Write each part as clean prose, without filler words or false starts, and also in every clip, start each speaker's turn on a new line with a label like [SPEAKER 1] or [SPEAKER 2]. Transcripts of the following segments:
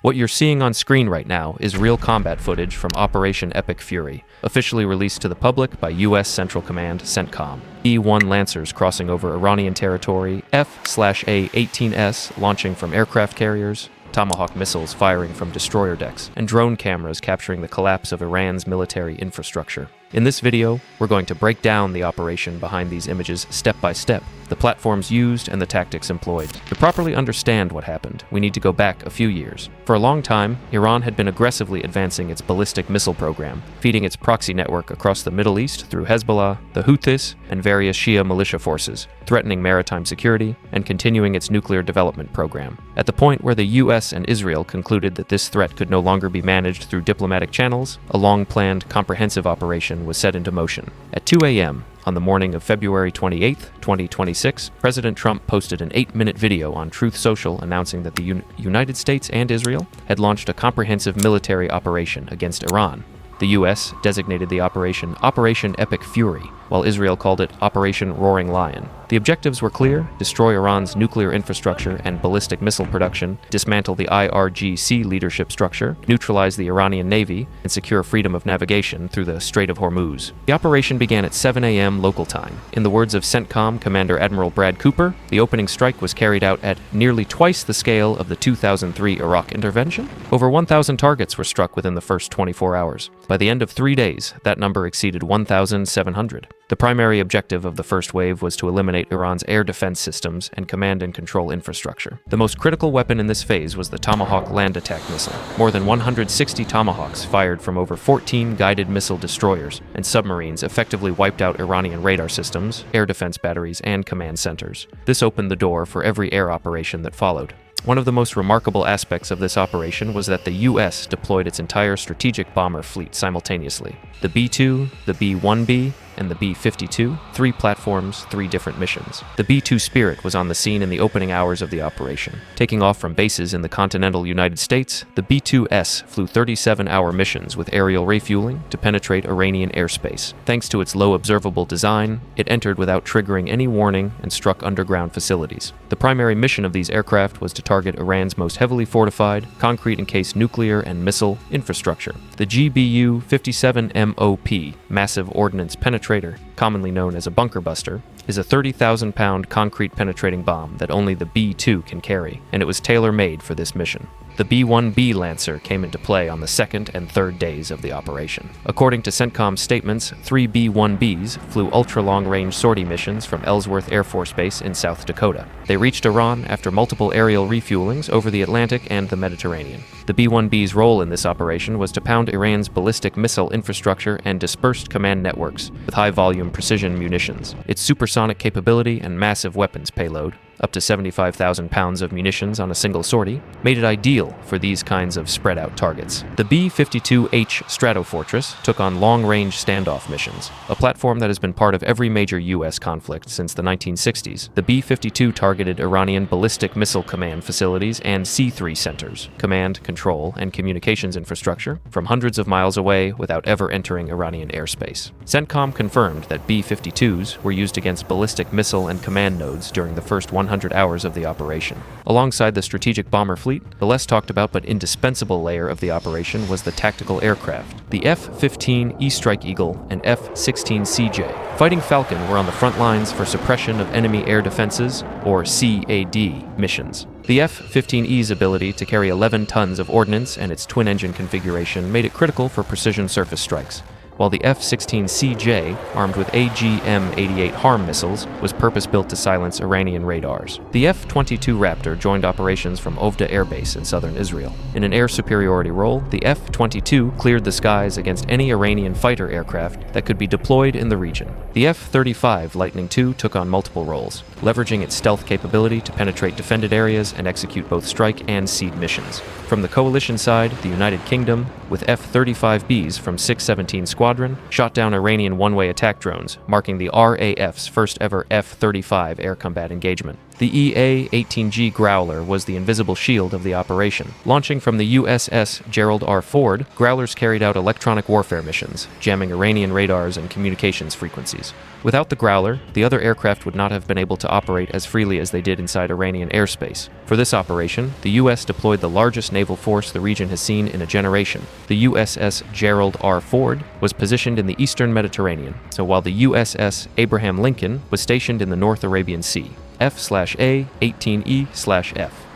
[SPEAKER 1] What you're seeing on screen right now is real combat footage from Operation Epic Fury, officially released to the public by U.S. Central Command CENTCOM. E-1 Lancers crossing over Iranian territory, F/A-18S launching from aircraft carriers, Tomahawk missiles firing from destroyer decks, and drone cameras capturing the collapse of Iran's military infrastructure. In this video, we're going to break down the operation behind these images step by step, the platforms used and the tactics employed. To properly understand what happened, we need to go back a few years. For a long time, Iran had been aggressively advancing its ballistic missile program, feeding its proxy network across the Middle East through Hezbollah, the Houthis, and various Shia militia forces, threatening maritime security and continuing its nuclear development program. At the point where the US and Israel concluded that this threat could no longer be managed through diplomatic channels, a long-planned, comprehensive operation was set into motion. At 2 a.m., on the morning of February 28, 2026, President Trump posted an 8-minute video on Truth Social announcing that the United States and Israel had launched a comprehensive military operation against Iran. The U.S. designated the operation Operation Epic Fury, while Israel called it Operation Roaring Lion. The objectives were clear: destroy Iran's nuclear infrastructure and ballistic missile production, dismantle the IRGC leadership structure, neutralize the Iranian Navy, and secure freedom of navigation through the Strait of Hormuz. The operation began at 7 a.m. local time. In the words of CENTCOM Commander Admiral Brad Cooper, the opening strike was carried out at nearly twice the scale of the 2003 Iraq intervention. Over 1,000 targets were struck within the first 24 hours. By the end of 3 days, that number exceeded 1,700. The primary objective of the first wave was to eliminate Iran's air defense systems and command and control infrastructure. The most critical weapon in this phase was the Tomahawk land attack missile. More than 160 Tomahawks fired from over 14 guided missile destroyers and submarines effectively wiped out Iranian radar systems, air defense batteries, and command centers. This opened the door for every air operation that followed. One of the most remarkable aspects of this operation was that the U.S. deployed its entire strategic bomber fleet simultaneously. The B-2, the B-1B, and the B-52, 3 platforms, 3 different missions. The B-2 Spirit was on the scene in the opening hours of the operation. Taking off from bases in the continental United States, the B-2S flew 37-hour missions with aerial refueling to penetrate Iranian airspace. Thanks to its low observable design, it entered without triggering any warning and struck underground facilities. The primary mission of these aircraft was to target Iran's most heavily fortified, concrete-encased nuclear and missile infrastructure. The GBU-57 MOP, Massive Ordnance Penetrator, commonly known as a bunker buster, is a 30,000-pound concrete penetrating bomb that only the B-2 can carry, and it was tailor-made for this mission. The B-1B Lancer came into play on the second and third days of the operation. According to CENTCOM's statements, 3 B-1Bs flew ultra-long-range sortie missions from Ellsworth Air Force Base in South Dakota. They reached Iran after multiple aerial refuelings over the Atlantic and the Mediterranean. The B-1B's role in this operation was to pound Iran's ballistic missile infrastructure and dispersed command networks with high-volume precision munitions. Its supersonic capability and massive weapons payload, up to 75,000 pounds of munitions on a single sortie, made it ideal for these kinds of spread-out targets. The B-52H Stratofortress took on long-range standoff missions, a platform that has been part of every major U.S. conflict since the 1960s. The B-52 targeted Iranian ballistic missile command facilities and C-3 centers, command, control, and communications infrastructure, from hundreds of miles away without ever entering Iranian airspace. CENTCOM confirmed that B-52s were used against ballistic missile and command nodes during the first 100 hours of the operation. Alongside the strategic bomber fleet, the less talked about but indispensable layer of the operation was the tactical aircraft. The F-15 E Strike Eagle and F-16 CJ Fighting Falcon were on the front lines for suppression of enemy air defenses, or CAD, missions. The F-15E's ability to carry 11 tons of ordnance and its twin-engine configuration made it critical for precision surface strikes, while the F-16CJ, armed with AGM-88 HARM missiles, was purpose-built to silence Iranian radars. The F-22 Raptor joined operations from Ovda Air Base in southern Israel. In an air superiority role, the F-22 cleared the skies against any Iranian fighter aircraft that could be deployed in the region. The F-35 Lightning II took on multiple roles, leveraging its stealth capability to penetrate defended areas and execute both strike and seed missions. From the coalition side, the United Kingdom, with F-35Bs from 617 Squadron, shot down Iranian one-way attack drones, marking the RAF's first ever F-35 air combat engagement. The EA-18G Growler was the invisible shield of the operation. Launching from the USS Gerald R. Ford, Growlers carried out electronic warfare missions, jamming Iranian radars and communications frequencies. Without the Growler, the other aircraft would not have been able to operate as freely as they did inside Iranian airspace. For this operation, the U.S. deployed the largest naval force the region has seen in a generation. The USS Gerald R. Ford was positioned in the eastern Mediterranean, so while the USS Abraham Lincoln was stationed in the North Arabian Sea. F/A-18E/F.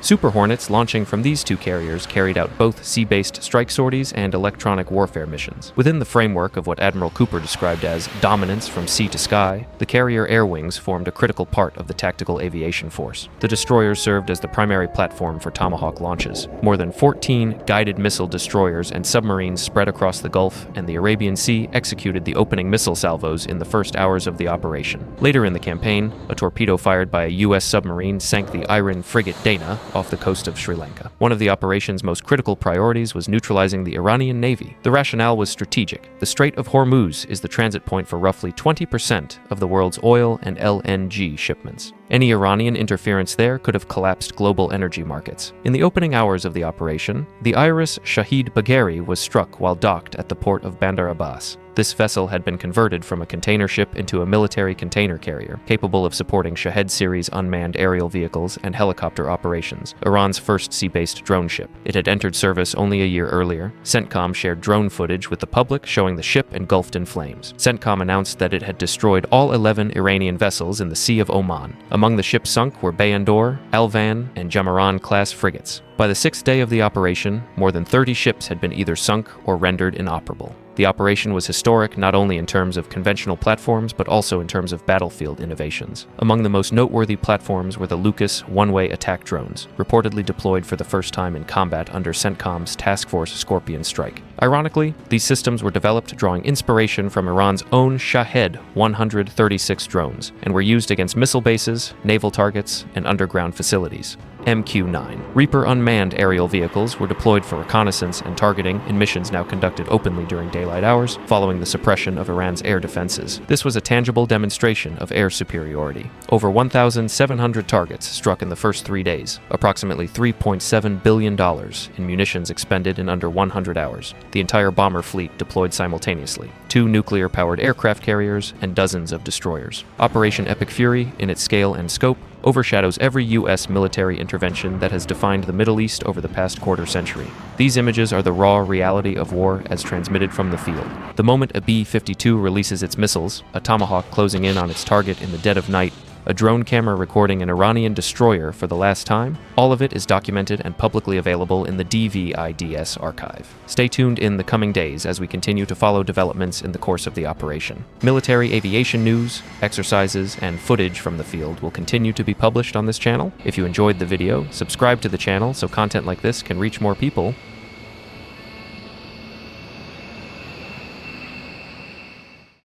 [SPEAKER 1] Super Hornets launching from these two carriers carried out both sea-based strike sorties and electronic warfare missions. Within the framework of what Admiral Cooper described as dominance from sea to sky, the carrier air wings formed a critical part of the tactical aviation force. The destroyers served as the primary platform for Tomahawk launches. More than 14 guided missile destroyers and submarines spread across the Gulf and the Arabian Sea executed the opening missile salvos in the first hours of the operation. Later in the campaign, a torpedo fired by a U.S. submarine sank the Iran frigate Dana off the coast of Sri Lanka. One of the operation's most critical priorities was neutralizing the Iranian Navy. The rationale was strategic. The Strait of Hormuz is the transit point for roughly 20% of the world's oil and LNG shipments. Any Iranian interference there could have collapsed global energy markets. In the opening hours of the operation, the Iris Shahid Bagheri was struck while docked at the port of Bandar Abbas. This vessel had been converted from a container ship into a military container carrier, capable of supporting Shahed series unmanned aerial vehicles and helicopter operations, Iran's first sea-based drone ship. It had entered service only a year earlier. CENTCOM shared drone footage with the public showing the ship engulfed in flames. CENTCOM announced that it had destroyed all 11 Iranian vessels in the Sea of Oman. Among the ships sunk were Bayandor, Alvan, and Jamaran-class frigates. By the sixth day of the operation, more than 30 ships had been either sunk or rendered inoperable. The operation was historic not only in terms of conventional platforms, but also in terms of battlefield innovations. Among the most noteworthy platforms were the Lucas one-way attack drones, reportedly deployed for the first time in combat under CENTCOM's Task Force Scorpion strike. Ironically, these systems were developed drawing inspiration from Iran's own Shahed 136 drones, and were used against missile bases, naval targets, and underground facilities. MQ-9. Reaper unmanned aerial vehicles were deployed for reconnaissance and targeting in missions now conducted openly during daylight hours, following the suppression of Iran's air defenses. This was a tangible demonstration of air superiority. Over 1,700 targets struck in the first 3 days, approximately $3.7 billion in munitions expended in under 100 hours. The entire bomber fleet deployed simultaneously, 2 nuclear-powered aircraft carriers, and dozens of destroyers. Operation Epic Fury, in its scale and scope, overshadows every U.S. military intervention that has defined the Middle East over the past quarter century. These images are the raw reality of war as transmitted from the field. The moment a B-52 releases its missiles, a Tomahawk closing in on its target in the dead of night, a drone camera recording an Iranian destroyer for the last time, all of it is documented and publicly available in the DVIDS archive. Stay tuned in the coming days as we continue to follow developments in the course of the operation. Military aviation news, exercises, and footage from the field will continue to be published on this channel. If you enjoyed the video, subscribe to the channel so content like this can reach more people,